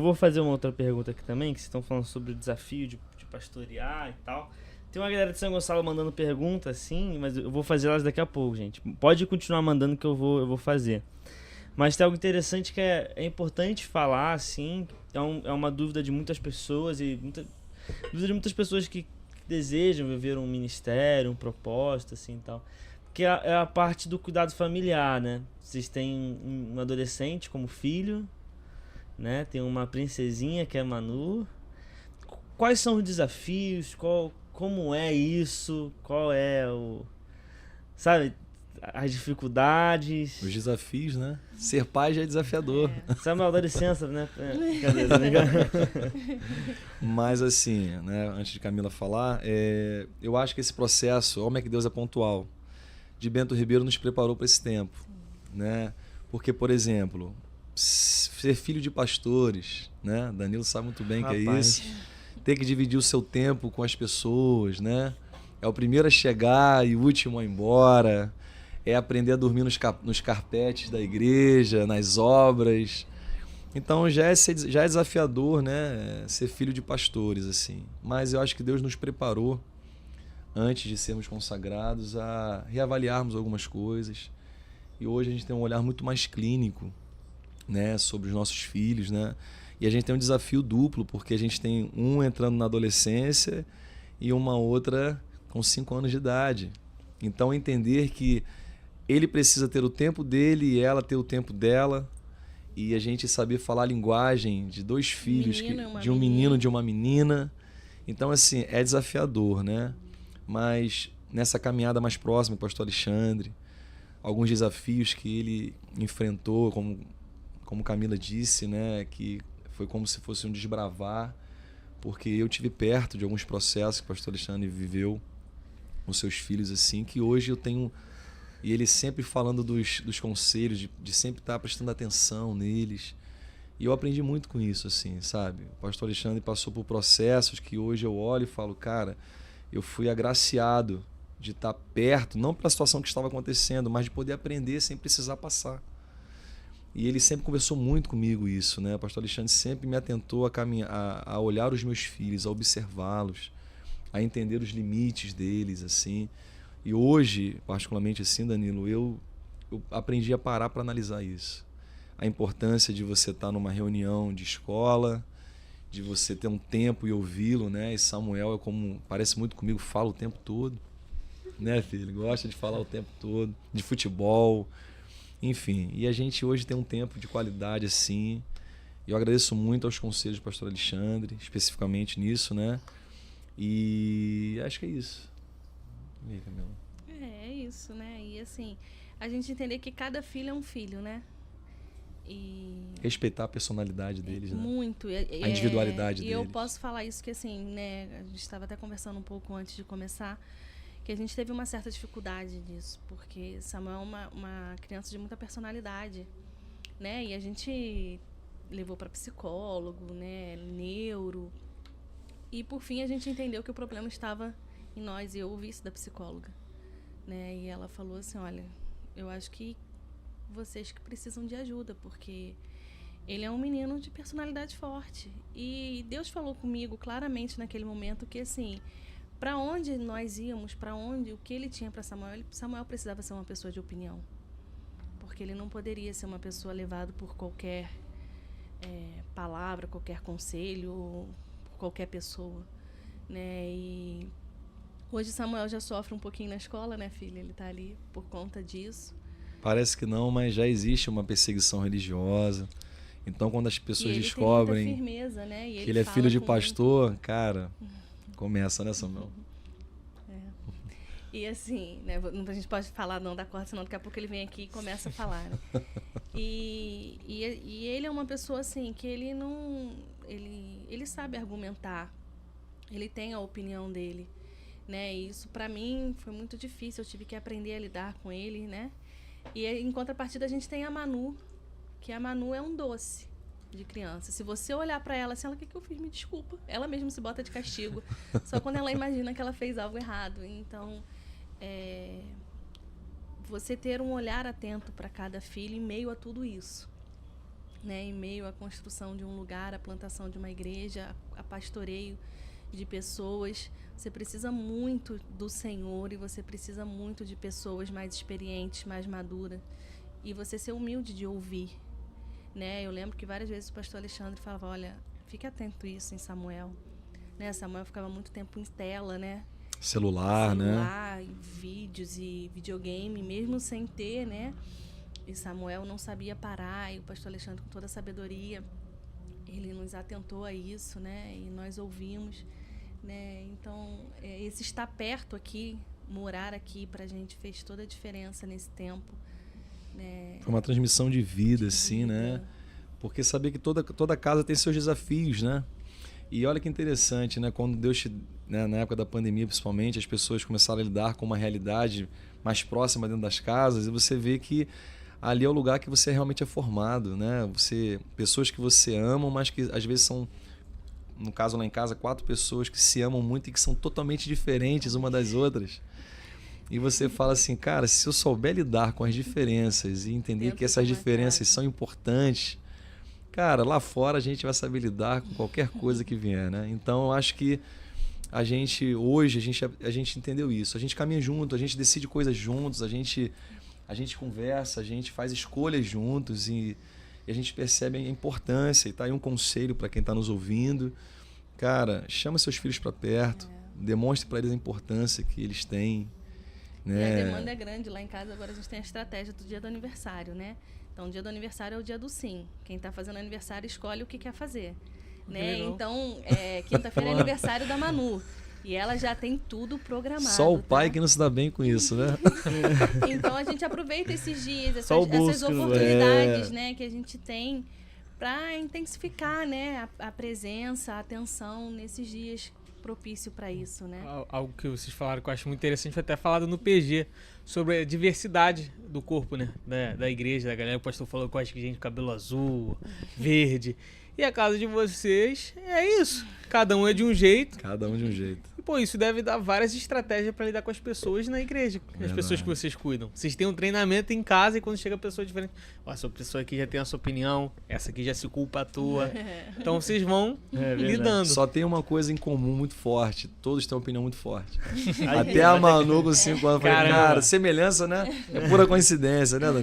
vou fazer uma outra pergunta aqui também, que vocês estão falando sobre o desafio de pastorear e tal. Tem uma galera de São Gonçalo mandando pergunta, assim, mas eu vou fazer elas daqui a pouco, gente. Pode continuar mandando que eu vou fazer. Mas tem algo interessante que é importante falar, assim, é uma dúvida de muitas pessoas dúvida de muitas pessoas que desejam viver um ministério, um propósito, assim, e tal. Que é a parte do cuidado familiar, né? Vocês têm um adolescente como filho, né? Tem uma princesinha que é Manu. Quais são os desafios? Como é isso? Qual é sabe, as dificuldades? Os desafios, né? Ser pai já é desafiador. Samuel, dá licença, né? Cadê? Mas assim, né? Antes de Camila falar, eu acho que esse processo, como é que Deus é pontual, de Bento Ribeiro nos preparou para esse tempo, né? Porque, por exemplo, ser filho de pastores, né? Danilo sabe muito bem que é isso. Ter que dividir o seu tempo com as pessoas, né? É o primeiro a chegar e o último a ir embora. É aprender a dormir nos carpetes da igreja, nas obras. Então já é desafiador, né? Ser filho de pastores, assim. Mas eu acho que Deus nos preparou, antes de sermos consagrados, a reavaliarmos algumas coisas. E hoje a gente tem um olhar muito mais clínico, né? Sobre os nossos filhos, né? E a gente tem um desafio duplo, porque a gente tem um entrando na adolescência e uma outra com 5 anos de idade. Então entender que ele precisa ter o tempo dele e ela ter o tempo dela, e a gente saber falar a linguagem de 2 filhos, de um menino e de uma menina. Então, assim, é desafiador, né? Mas nessa caminhada mais próxima, o pastor Alexandre, alguns desafios que ele enfrentou, como Camila disse, né? Que foi como se fosse um desbravar, porque eu tive perto de alguns processos que o pastor Alexandre viveu com seus filhos, assim, que hoje eu tenho... E ele sempre falando dos conselhos, de sempre estar prestando atenção neles. E eu aprendi muito com isso, assim, sabe? O pastor Alexandre passou por processos que hoje eu olho e falo, cara, eu fui agraciado de estar perto, não pela situação que estava acontecendo, mas de poder aprender sem precisar passar. E ele sempre conversou muito comigo isso, né? O pastor Alexandre sempre me atentou a olhar os meus filhos, a observá-los, a entender os limites deles, assim. E hoje, particularmente assim, Danilo, eu aprendi a parar para analisar isso. A importância de você estar numa reunião de escola, de você ter um tempo e ouvi-lo, né? E Samuel parece muito comigo, fala o tempo todo, né, filho? Ele gosta de falar o tempo todo, de futebol, enfim. E a gente hoje tem um tempo de qualidade assim. E eu agradeço muito aos conselhos do pastor Alexandre, especificamente nisso, né? E acho que é isso. E aí, Camila? É isso, né? E assim, a gente entender que cada filho é um filho, né? E respeitar a personalidade deles, né? Muito. A individualidade deles. E eu posso falar isso que, assim, né? A gente estava até conversando um pouco antes de começar, que a gente teve uma certa dificuldade nisso, porque Samuel é uma criança de muita personalidade, né? E a gente levou para psicólogo, né? Neuro. E, por fim, a gente entendeu que o problema estava em nós. E eu ouvi isso da psicóloga, né? E ela falou assim, olha, eu acho que vocês que precisam de ajuda, porque ele é um menino de personalidade forte. E Deus falou comigo claramente naquele momento que, assim, para onde nós íamos, o que ele tinha para Samuel, Samuel precisava ser uma pessoa de opinião. Porque ele não poderia ser uma pessoa levada por qualquer palavra, qualquer conselho, por qualquer pessoa, né? E hoje Samuel já sofre um pouquinho na escola, né, filha? Ele tá ali por conta disso. Parece que não, mas já existe uma perseguição religiosa. Então, quando as pessoas descobrem tem muita firmeza, né? E que ele é filho de pastor, cara, começa, né, Samuel? E assim, né, a gente pode falar não da corda, senão daqui a pouco ele vem aqui e começa a falar, né? E ele é uma pessoa, assim, que ele não... Ele sabe argumentar. Ele tem a opinião dele, né? E isso, pra mim, foi muito difícil. Eu tive que aprender a lidar com ele, né? E em contrapartida, a gente tem a Manu, que a Manu é um doce de criança. Se você olhar pra ela assim, ela, o que eu fiz? Me desculpa. Ela mesma se bota de castigo. Só quando ela imagina que ela fez algo errado. Então, você ter um olhar atento para cada filho em meio a tudo isso. né, em meio à construção de um lugar, à plantação de uma igreja, a pastoreio de pessoas. Você precisa muito do Senhor e você precisa muito de pessoas mais experientes, mais maduras. E você ser humilde de ouvir, né? Eu lembro que várias vezes o pastor Alexandre falava, olha, fique atento a isso em Samuel. Né? Samuel ficava muito tempo em tela, né? Celular, e vídeos e videogame, mesmo sem ter, né? E Samuel não sabia parar, e o pastor Alexandre, com toda a sabedoria, ele nos atentou a isso, né? E nós ouvimos, né? Então, esse estar perto aqui, morar aqui, pra gente fez toda a diferença nesse tempo. Né? Foi uma transmissão de vida, assim, né? Porque saber que toda casa tem seus desafios, né? E olha que interessante, né? Quando Deus, né, na época da pandemia principalmente, as pessoas começaram a lidar com uma realidade mais próxima dentro das casas, e você vê que ali é o lugar que você realmente é formado, né? Pessoas que você ama, mas que às vezes são, no caso lá em casa, 4 pessoas que se amam muito e que são totalmente diferentes uma das outras. E você fala assim, cara, se eu souber lidar com as diferenças e entender que essas diferenças são importantes, cara, lá fora a gente vai saber lidar com qualquer coisa que vier, né? Então, eu acho que hoje, a gente entendeu isso. A gente caminha junto, a gente decide coisas juntos, a gente conversa, a gente faz escolhas juntos e a gente percebe a importância. E tá aí um conselho para quem está nos ouvindo. Cara, chama seus filhos para perto, demonstre para eles a importância que eles têm. Né? E a demanda é grande. Lá em casa agora a gente tem a estratégia do dia do aniversário, né? Então, o dia do aniversário é o dia do sim. Quem está fazendo aniversário escolhe o que quer fazer. Né? Então, quinta-feira é aniversário da Manu. E ela já tem tudo programado. Só o pai que não se dá bem com isso, né? Então, a gente aproveita esses dias, essas oportunidades, né, que a gente tem para intensificar, né, a presença, a atenção nesses dias propício para isso, né? Algo que vocês falaram que eu acho muito interessante foi até falado no PG sobre a diversidade do corpo, né? Da igreja, da galera. O pastor falou que eu acho que gente com cabelo azul, verde. E a casa de vocês é isso. Cada um é de um jeito. Cada um de um jeito. E, pô, isso deve dar várias estratégias para lidar com as pessoas na igreja. As pessoas que vocês cuidam. Vocês têm um treinamento em casa e quando chega a pessoa diferente... Ó, essa pessoa aqui já tem a sua opinião. Essa aqui já se culpa à toa. Então, vocês vão lidando. Só tem uma coisa em comum muito forte. Todos têm uma opinião muito forte. Até a Manu com 5 anos. Cara, semelhança, né? É pura coincidência, né, Dani?